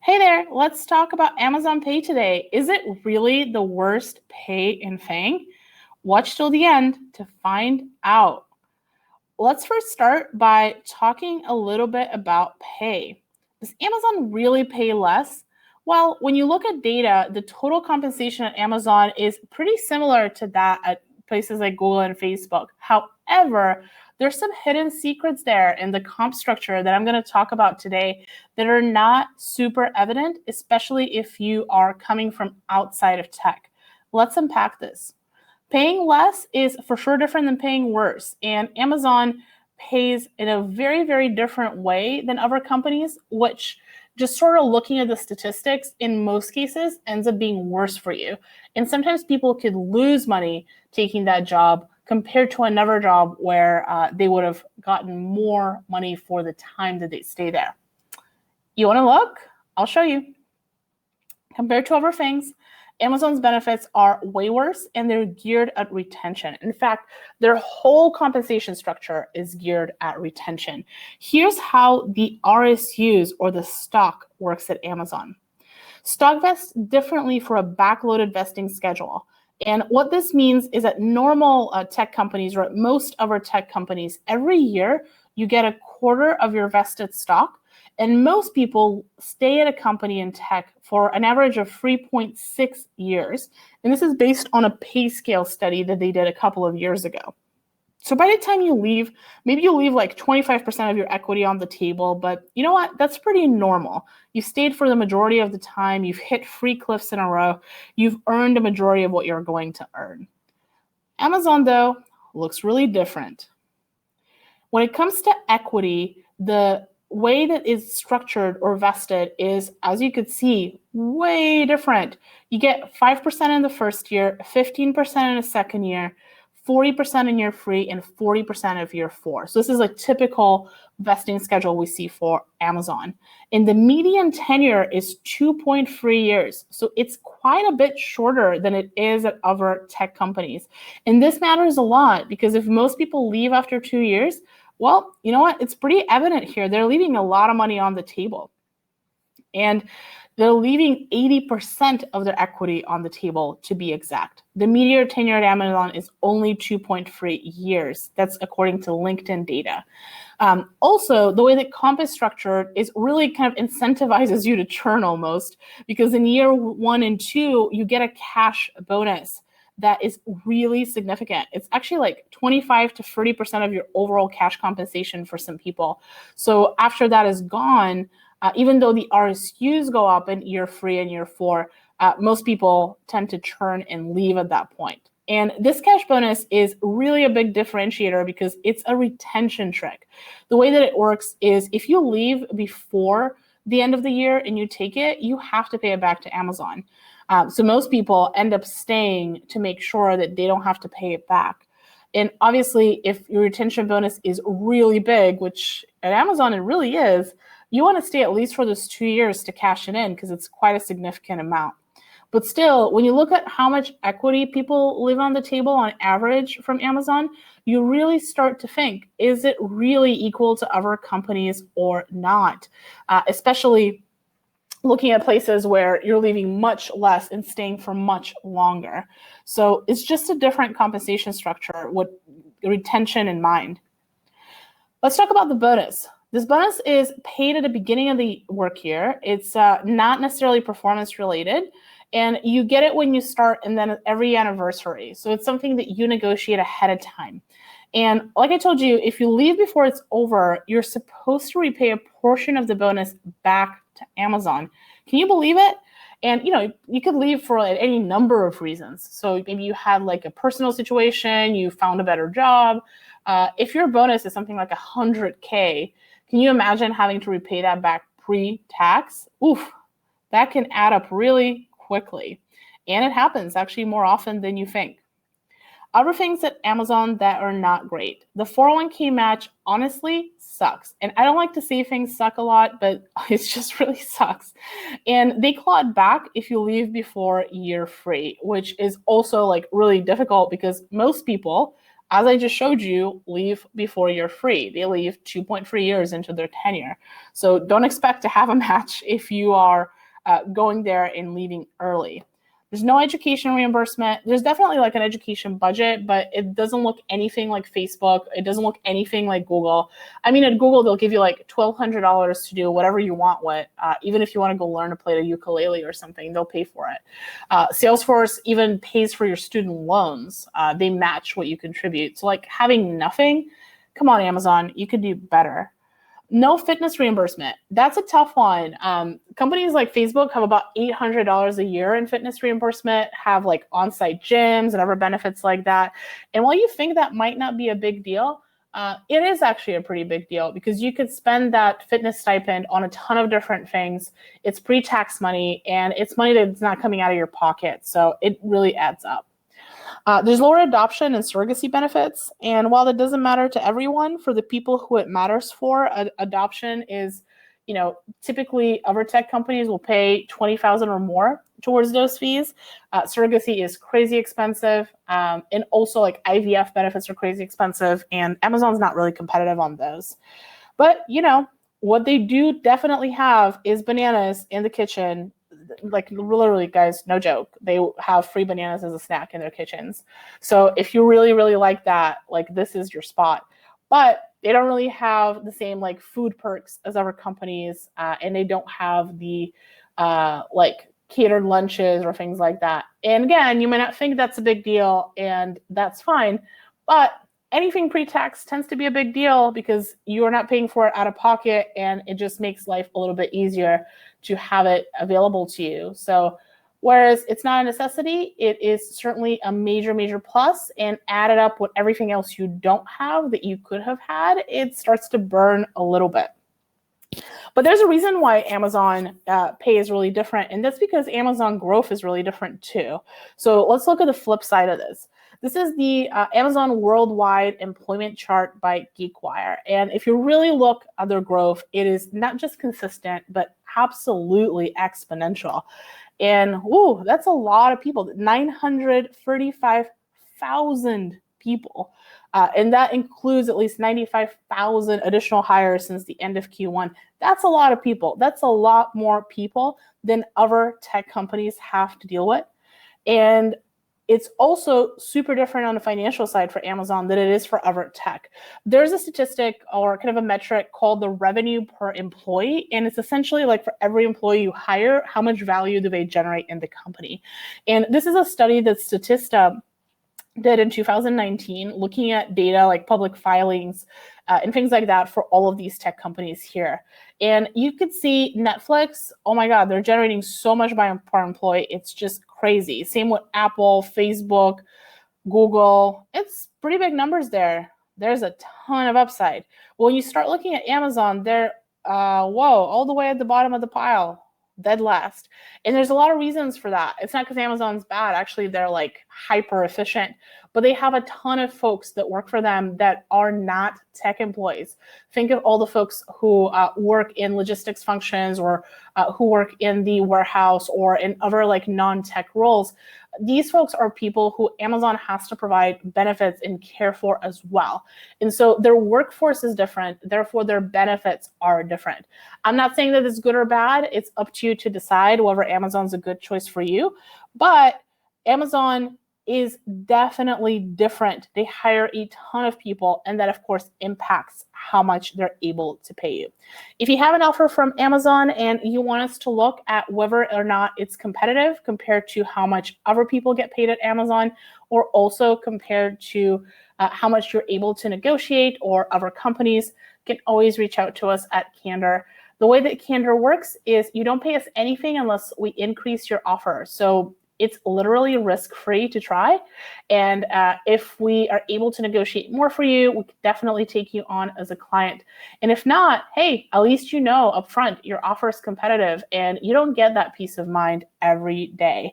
Hey there, let's talk about Amazon Pay today. Is it really the worst pay in FAANG? Watch till the end to find out. Let's first start by talking a little bit about pay. Does Amazon really pay less? Well, when you look at data, the total compensation at Amazon is pretty similar to that at places like Google and Facebook. However, there's some hidden secrets there in the comp structure that I'm going to talk about today that are not super evident, especially if you are coming from outside of tech. Let's unpack this. Paying less is for sure different than paying worse, and Amazon pays in a very, very different way than other companies, which just sort of looking at the statistics in most cases ends up being worse for you. And sometimes people could lose money taking that job compared to another job where they would have gotten more money for the time that they stay there. You want to look? I'll show you. Compared to other things, Amazon's benefits are way worse and they're geared at retention. In fact, their whole compensation structure is geared at retention. Here's how the RSUs or the stock works at Amazon. Stock vests differently for a backloaded vesting schedule. And what this means is that normal tech companies, or at most other tech companies, every year you get a quarter of your vested stock. And most people stay at a company in tech for an average of 3.6 years. And this is based on a pay scale study that they did a couple of years ago. So by the time you leave, maybe you leave like 25% of your equity on the table, but you know what? That's pretty normal. You've stayed for the majority of the time. You've hit 3 cliffs in a row. You've earned a majority of what you're going to earn. Amazon, though, looks really different. When it comes to equity, the way that is structured or vested is, as you could see, way different. You get 5% in the first year, 15% in the second year, 40% in year 3, and 40% of year 4. So this is a typical vesting schedule we see for Amazon. And the median tenure is 2.3 years. So it's quite a bit shorter than it is at other tech companies. And this matters a lot because if most people leave after 2 years, well, you know what? It's pretty evident here. They're leaving a lot of money on the table. And they're leaving 80% of their equity on the table, to be exact. The median tenure at Amazon is only 2.3 years. That's according to LinkedIn data. Also, the way that comp is structured is really kind of incentivizes you to churn almost, because in year 1 and 2, you get a cash bonus that is really significant. It's actually like 25 to 30% of your overall cash compensation for some people. So after that is gone, even though the RSUs go up in year 3 and year 4, most people tend to churn and leave at that point. And this cash bonus is really a big differentiator because it's a retention trick. The way that it works is if you leave before the end of the year and you take it, you have to pay it back to Amazon. So most people end up staying to make sure that they don't have to pay it back. And obviously, if your retention bonus is really big, which at Amazon it really is, you want to stay at least for those 2 years to cash it in because it's quite a significant amount. But still, when you look at how much equity people leave on the table on average from Amazon, you really start to think, is it really equal to other companies or not? Especially looking at places where you're leaving much less and staying for much longer. So it's just a different compensation structure with retention in mind. Let's talk about the bonus. This bonus is paid at the beginning of the work year. It's not necessarily performance related, and you get it when you start and then every anniversary. So it's something that you negotiate ahead of time. And like I told you, if you leave before it's over, you're supposed to repay a portion of the bonus back to Amazon. Can you believe it? And you could leave for any number of reasons. So maybe you had like a personal situation, you found a better job. If your bonus is something like $100K, can you imagine having to repay that back pre-tax? Oof, that can add up really quickly. And it happens actually more often than you think. Other things at Amazon that are not great. The 401k match honestly sucks. And I don't like to say things suck a lot, but it just really sucks. And they claw it back if you leave before year 3, which is also like really difficult because most people, as I just showed you, leave before year 3. They leave 2.3 years into their tenure. So don't expect to have a match if you are going there and leaving early. There's no education reimbursement. There's definitely like an education budget, but it doesn't look anything like Facebook. It doesn't look anything like Google. I mean, at Google, they'll give you like $1,200 to do whatever you want with. Even if you want to go learn to play the ukulele or something, they'll pay for it. Salesforce even pays for your student loans. They match what you contribute. So like having nothing, come on, Amazon, you could do better. No fitness reimbursement. That's a tough one. Companies like Facebook have about $800 a year in fitness reimbursement, have like on-site gyms and other benefits like that. And while you think that might not be a big deal, it is actually a pretty big deal because you could spend that fitness stipend on a ton of different things. It's pre-tax money and it's money that's not coming out of your pocket. So it really adds up. There's lower adoption and surrogacy benefits. And while that doesn't matter to everyone, for the people who it matters for, adoption is, typically other tech companies will pay $20,000 or more towards those fees. Surrogacy is crazy expensive. And also like IVF benefits are crazy expensive. And Amazon's not really competitive on those. But, what they do definitely have is bananas in the kitchen. Like literally, guys, no joke. They have free bananas as a snack in their kitchens. So if you really, really like that, like this is your spot. But they don't really have the same like food perks as other companies, and they don't have the like catered lunches or things like that. And again, you may not think that's a big deal, and that's fine. But anything pre-tax tends to be a big deal because you are not paying for it out of pocket, and it just makes life a little bit easier to have it available to you. So whereas it's not a necessity, it is certainly a major, major plus, and added up with everything else you don't have that you could have had, it starts to burn a little bit. But there's a reason why Amazon pay is really different, and that's because Amazon growth is really different too. So let's look at the flip side of this. This is the Amazon Worldwide Employment Chart by GeekWire. And if you really look at their growth, it is not just consistent, but absolutely exponential. And that's a lot of people, 935,000 people. And that includes at least 95,000 additional hires since the end of Q1. That's a lot of people. That's a lot more people than other tech companies have to deal with. And it's also super different on the financial side for Amazon than it is for other tech. There's a statistic or kind of a metric called the revenue per employee. And it's essentially like for every employee you hire, how much value do they generate in the company? And this is a study that Statista did in 2019, looking at data like public filings and things like that for all of these tech companies here. And you could see Netflix, oh my God, they're generating so much per employee. It's just crazy. Same with Apple, Facebook, Google. It's pretty big numbers there. There's a ton of upside. When you start looking at Amazon, they're, all the way at the bottom of the pile, dead last. And there's a lot of reasons for that. It's not because Amazon's bad. Actually, they're like hyper efficient, but they have a ton of folks that work for them that are not tech employees. Think of all the folks who work in logistics functions or who work in the warehouse or in other like non-tech roles. These folks are people who Amazon has to provide benefits and care for as well. And so their workforce is different, therefore their benefits are different. I'm not saying that it's good or bad. It's up to you to decide whether Amazon's a good choice for you. But Amazon is definitely different. They hire a ton of people, and that of course impacts how much they're able to pay you. If you have an offer from Amazon and you want us to look at whether or not it's competitive compared to how much other people get paid at Amazon, or also compared to how much you're able to negotiate or other companies, you can always reach out to us at Candor. The way that Candor works is you don't pay us anything unless we increase your offer. So it's literally risk-free to try. And if we are able to negotiate more for you, we can definitely take you on as a client. And if not, hey, at least you know upfront your offer is competitive and you don't get that peace of mind every day.